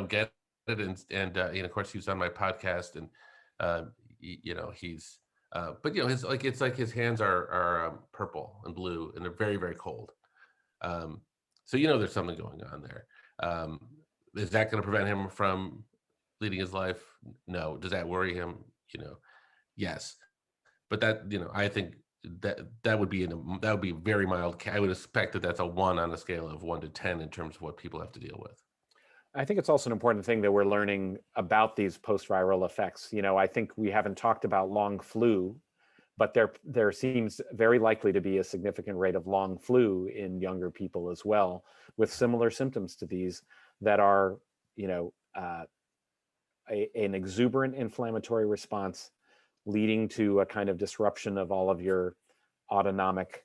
get it. And of course, he was on my podcast, and he's but it's like his hands are purple and blue, and they're very, very cold. So there's something going on there. Is that going to prevent him from leading his life? No. Does that worry him? Yes. But that, I think that would be very mild. I would expect that that's a 1 on a scale of 1 to 10 in terms of what people have to deal with. I think it's also an important thing that we're learning about these post-viral effects. I think we haven't talked about long flu, but there seems very likely to be a significant rate of long flu in younger people as well, with similar symptoms to these that are, an exuberant inflammatory response leading to a kind of disruption of all of your autonomic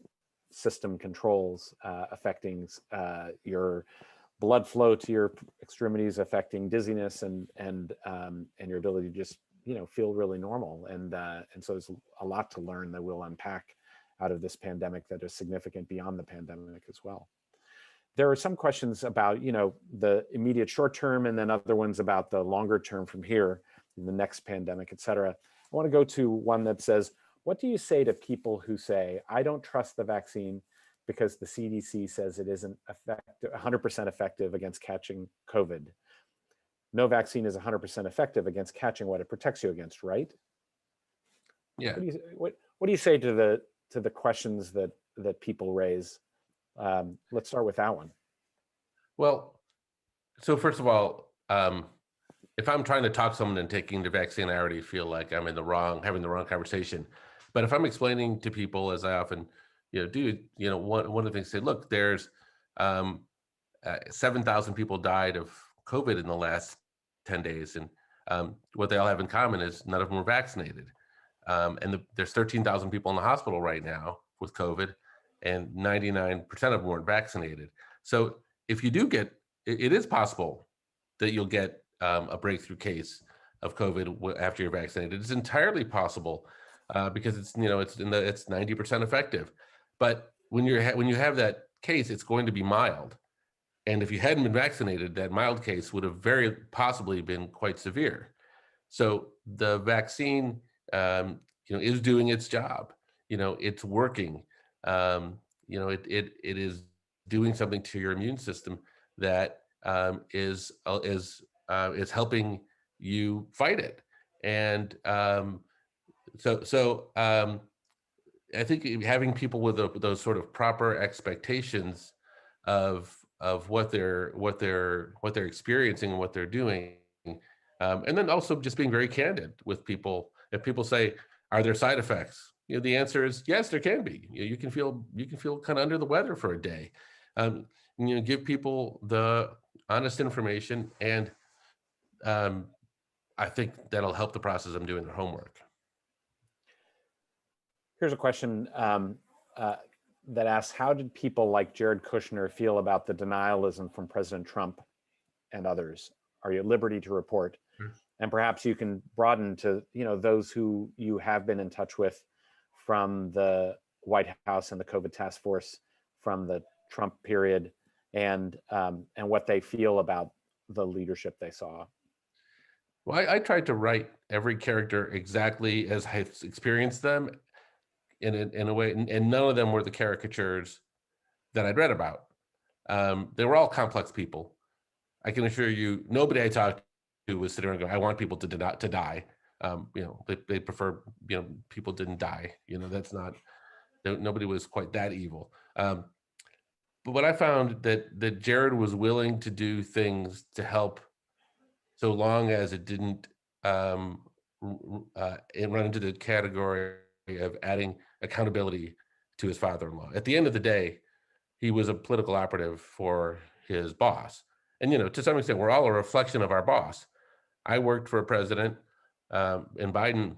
system controls, affecting your blood flow to your extremities, affecting dizziness and your ability to just feel really normal. And so there's a lot to learn that we'll unpack out of this pandemic that is significant beyond the pandemic as well. There are some questions about the immediate short term, and then other ones about the longer term from here, the next pandemic, et cetera. I want to go to one that says, what do you say to people who say, I don't trust the vaccine because the CDC says it isn't 100% effective against catching COVID? No vaccine is 100% effective against catching what it protects you against, right? Yeah. What do you say to the questions that people raise? Let's start with that one. Well, so first of all, if I'm trying to talk someone into taking the vaccine, I already feel like I'm having the wrong conversation. But if I'm explaining to people, as I often do, one of the things, say, look, there's 7,000 people died of COVID in the last 10 days. And what they all have in common is none of them were vaccinated. And there's 13,000 people in the hospital right now with COVID, and 99% of them weren't vaccinated. So if you do get, it is possible that you'll get a breakthrough case of COVID after you're vaccinated. It's entirely possible because it's 90% effective. But when you have that case, it's going to be mild. And if you hadn't been vaccinated, that mild case would have very possibly been quite severe. So the vaccine, is doing its job. It's working. It is doing something to your immune system that is helping you fight it. And so I think having people with those sort of proper expectations of what they're experiencing and what they're doing, and then also just being very candid with people. If people say, "Are there side effects?" The answer is yes, there can be. You can feel kind of under the weather for a day. Give people the honest information, and I think that'll help the process of doing their homework. Here's a question that asks, how did people like Jared Kushner feel about the denialism from President Trump and others? Are you at liberty to report? Sure. And perhaps you can broaden to those who you have been in touch with from the White House and the COVID task force from the Trump period, and what they feel about the leadership they saw. Well, I tried to write every character exactly as I experienced them in a way, and none of them were the caricatures that I'd read about. They were all complex people. I can assure you, nobody I talked to was sitting around going, I want people to die. They prefer, people didn't die. That's not, nobody was quite that evil. But what I found that Jared was willing to do things to help, so long as it didn't run into the category of adding accountability to his father-in-law. At the end of the day, he was a political operative for his boss. And, to some extent, we're all a reflection of our boss. I worked for a president in Biden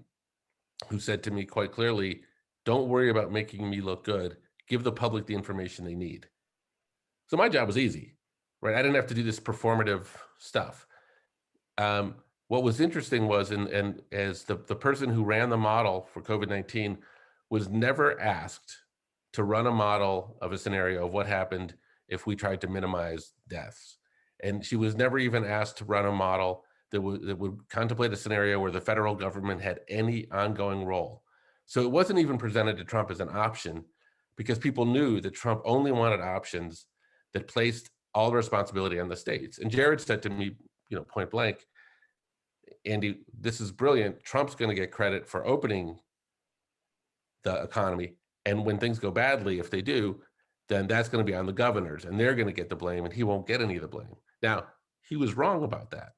who said to me quite clearly, don't worry about making me look good. Give the public the information they need. So my job was easy, right? I didn't have to do this performative stuff. What was interesting was, and as the person who ran the model for COVID-19 was never asked to run a model of a scenario of what happened if we tried to minimize deaths. And she was never even asked to run a model that would contemplate a scenario where the federal government had any ongoing role. So it wasn't even presented to Trump as an option, because people knew that Trump only wanted options that placed all the responsibility on the states. And Jared said to me, point blank, Andy, this is brilliant. Trump's going to get credit for opening the economy. And when things go badly, if they do, then that's going to be on the governors, and they're going to get the blame, and he won't get any of the blame. Now, he was wrong about that.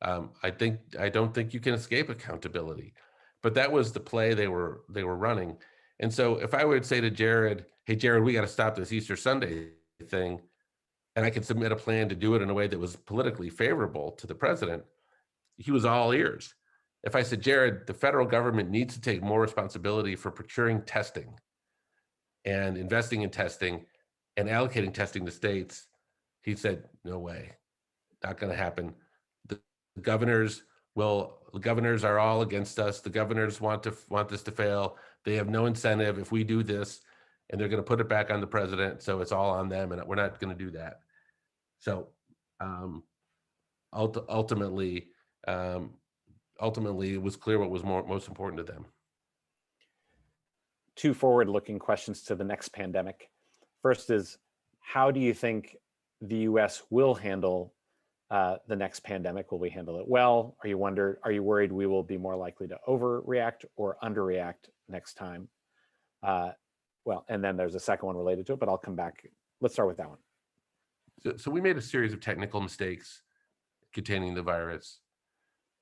I don't think you can escape accountability, but that was the play they were running. And so if I would say to Jared, "Hey, Jared, we got to stop this Easter Sunday thing," and I could submit a plan to do it in a way that was politically favorable to the president, he was all ears. If I said, "Jared, the federal government needs to take more responsibility for procuring testing and investing in testing and allocating testing to states," he said, "No way, not going to happen. The governors the governors are all against us. The governors want this to fail. They have no incentive if we do this, and they're going to put it back on the president. So it's all on them, and we're not going to do that." So ultimately, it was clear what was most important to them. Two forward-looking questions to the next pandemic. First is, how do you think the U.S. will handle the next pandemic? Will we handle it well? Are you worried we will be more likely to overreact or underreact next time? Well, and then there's a second one related to it, but I'll come back. Let's start with that one. So we made a series of technical mistakes containing the virus,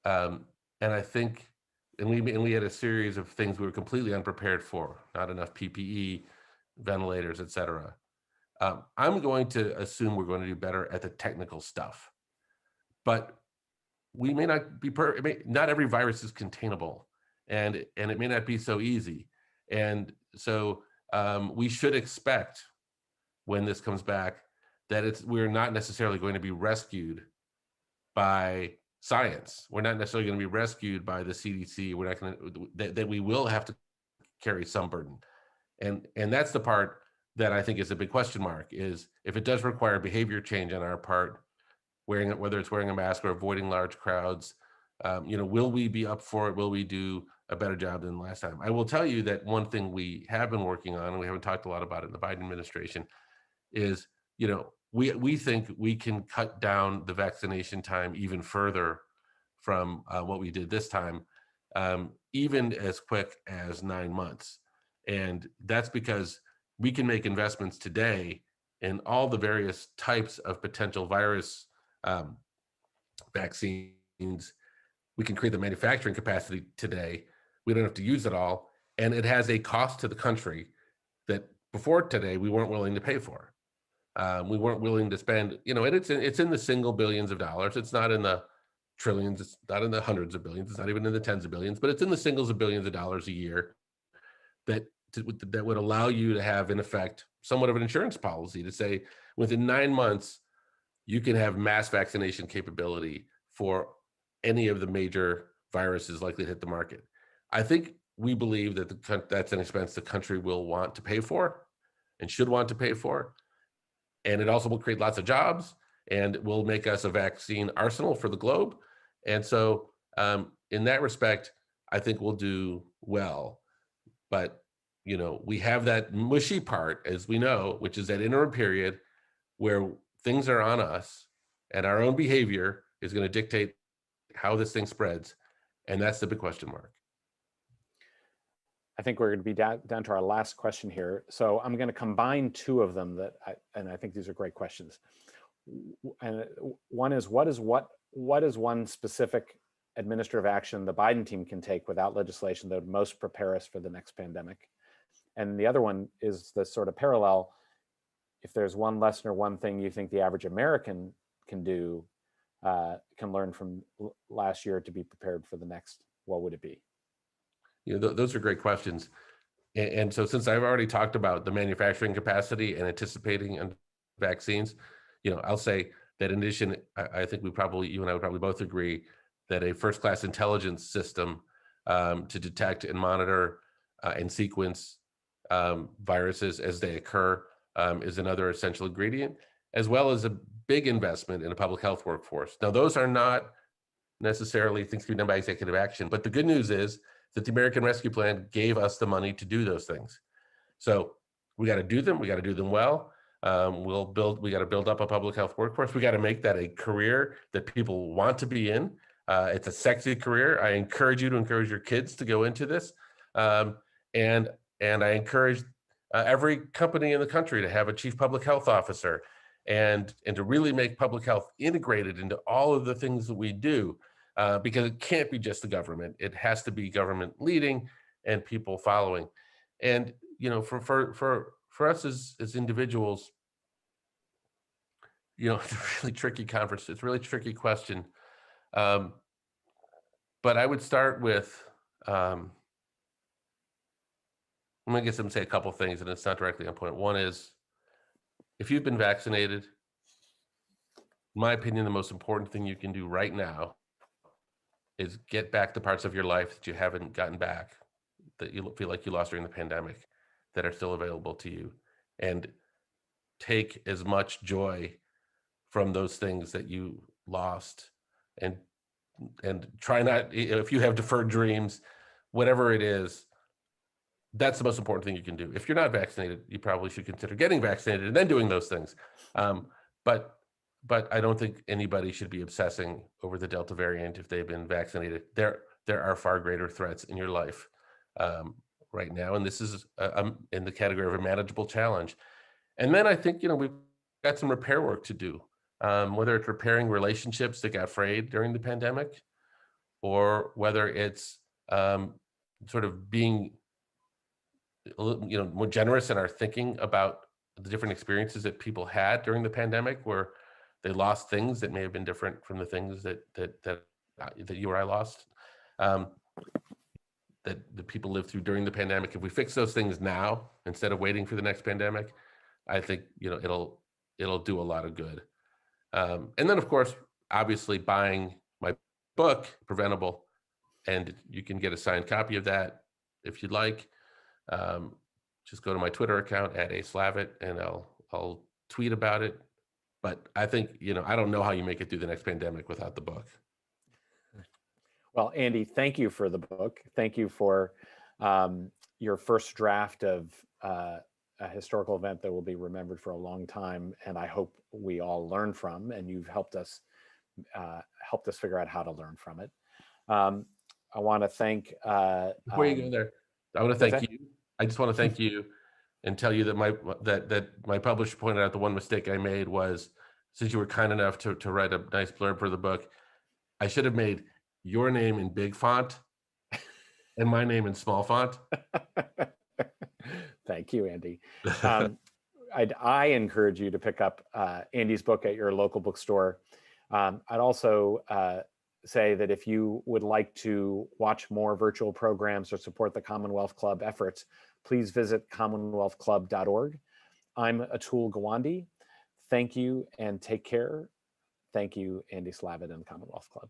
and I think, and we had a series of things we were completely unprepared for. Not enough PPE, ventilators, et cetera. I'm going to assume we're going to do better at the technical stuff, but we may not be not every virus is containable, and it may not be so easy. And so we should expect, when this comes back, that we're not necessarily going to be rescued by science. We're not necessarily going to be rescued by the CDC. We're not going to, that we will have to carry some burden. And that's the part that I think is a big question mark, is if it does require behavior change on our part, whether it's wearing a mask or avoiding large crowds, will we be up for it? Will we do a better job than last time? I will tell you that one thing we have been working on, and we haven't talked a lot about it in the Biden administration, is, we think we can cut down the vaccination time even further from what we did this time, even as quick as 9 months. And that's because we can make investments today in all the various types of potential virus vaccines. We can create the manufacturing capacity today. We don't have to use it all. And it has a cost to the country that before today, we weren't willing to pay for. We weren't willing to spend, and it's in the single billions of dollars. It's not in the trillions. It's not in the hundreds of billions. It's not even in the tens of billions, but it's in the singles of billions of dollars a year that would allow you to have, in effect, somewhat of an insurance policy to say, within 9 months, you can have mass vaccination capability for any of the major viruses likely to hit the market. I think we believe that that's an expense the country will want to pay for and should want to pay for. And it also will create lots of jobs and will make us a vaccine arsenal for the globe. And so in that respect, I think we'll do well. But, we have that mushy part, as we know, which is that interim period where things are on us and our own behavior is going to dictate how this thing spreads. And that's the big question mark. I think we're going to be down to our last question here. So I'm going to combine two of them and I think these are great questions. And one is, what is one specific administrative action the Biden team can take without legislation that would most prepare us for the next pandemic? And the other one is the sort of parallel. If there's one lesson or one thing you think the average American can do, can learn from last year to be prepared for the next, what would it be? Those are great questions. And so since I've already talked about the manufacturing capacity and anticipating on vaccines, I'll say that in addition, I think you and I would probably both agree that a first-class intelligence system to detect and monitor and sequence viruses as they occur is another essential ingredient, as well as a big investment in a public health workforce. Now, those are not necessarily things to be done by executive action, but the good news is that the American Rescue Plan gave us the money to do those things. So we got to do them. We got to do them well. We got to build up a public health workforce. We got to make that a career that people want to be in. It's a sexy career. I encourage you to encourage your kids to go into this. And I encourage every company in the country to have a chief public health officer and to really make public health integrated into all of the things that we do, because it can't be just the government. It has to be government leading and people following. And for us as individuals, it's a really tricky conference. It's a really tricky question. But I would start with, I'm going to say a couple things, and it's not directly on point. One is, if you've been vaccinated, in my opinion, the most important thing you can do right now is get back the parts of your life that you haven't gotten back, that you feel like you lost during the pandemic, that are still available to you, and take as much joy from those things that you lost, and try not, if you have deferred dreams, whatever it is, that's the most important thing you can do. If you're not vaccinated, you probably should consider getting vaccinated and then doing those things. But I don't think anybody should be obsessing over the Delta variant if they've been vaccinated. There are far greater threats in your life right now, and this is in the category of a manageable challenge. And then I think we've got some repair work to do, whether it's repairing relationships that got frayed during the pandemic, or whether it's sort of being more generous in our thinking about the different experiences that people had during the pandemic, where they lost things that may have been different from the things that you or I lost, that the people lived through during the pandemic. If we fix those things now instead of waiting for the next pandemic, I think it'll do a lot of good. And then, of course, obviously, buying my book, Preventable, and you can get a signed copy of that if you'd like. Just go to my Twitter account @aslavitt, and I'll tweet about it. But I think, I don't know how you make it through the next pandemic without the book. Well, Andy, thank you for the book. Thank you for your first draft of a historical event that will be remembered for a long time, and I hope we all learn from, and you've helped us figure out how to learn from it. I want to thank before you go there, I want to thank you. I just want to thank you and tell you that my publisher pointed out the one mistake I made was, since you were kind enough to write a nice blurb for the book, I should have made your name in big font and my name in small font. Thank you, Andy. I encourage you to pick up Andy's book at your local bookstore. I'd also say that if you would like to watch more virtual programs or support the Commonwealth Club efforts, please visit commonwealthclub.org. I'm Atul Gawande. Thank you and take care. Thank you, Andy Slavitt and Commonwealth Club.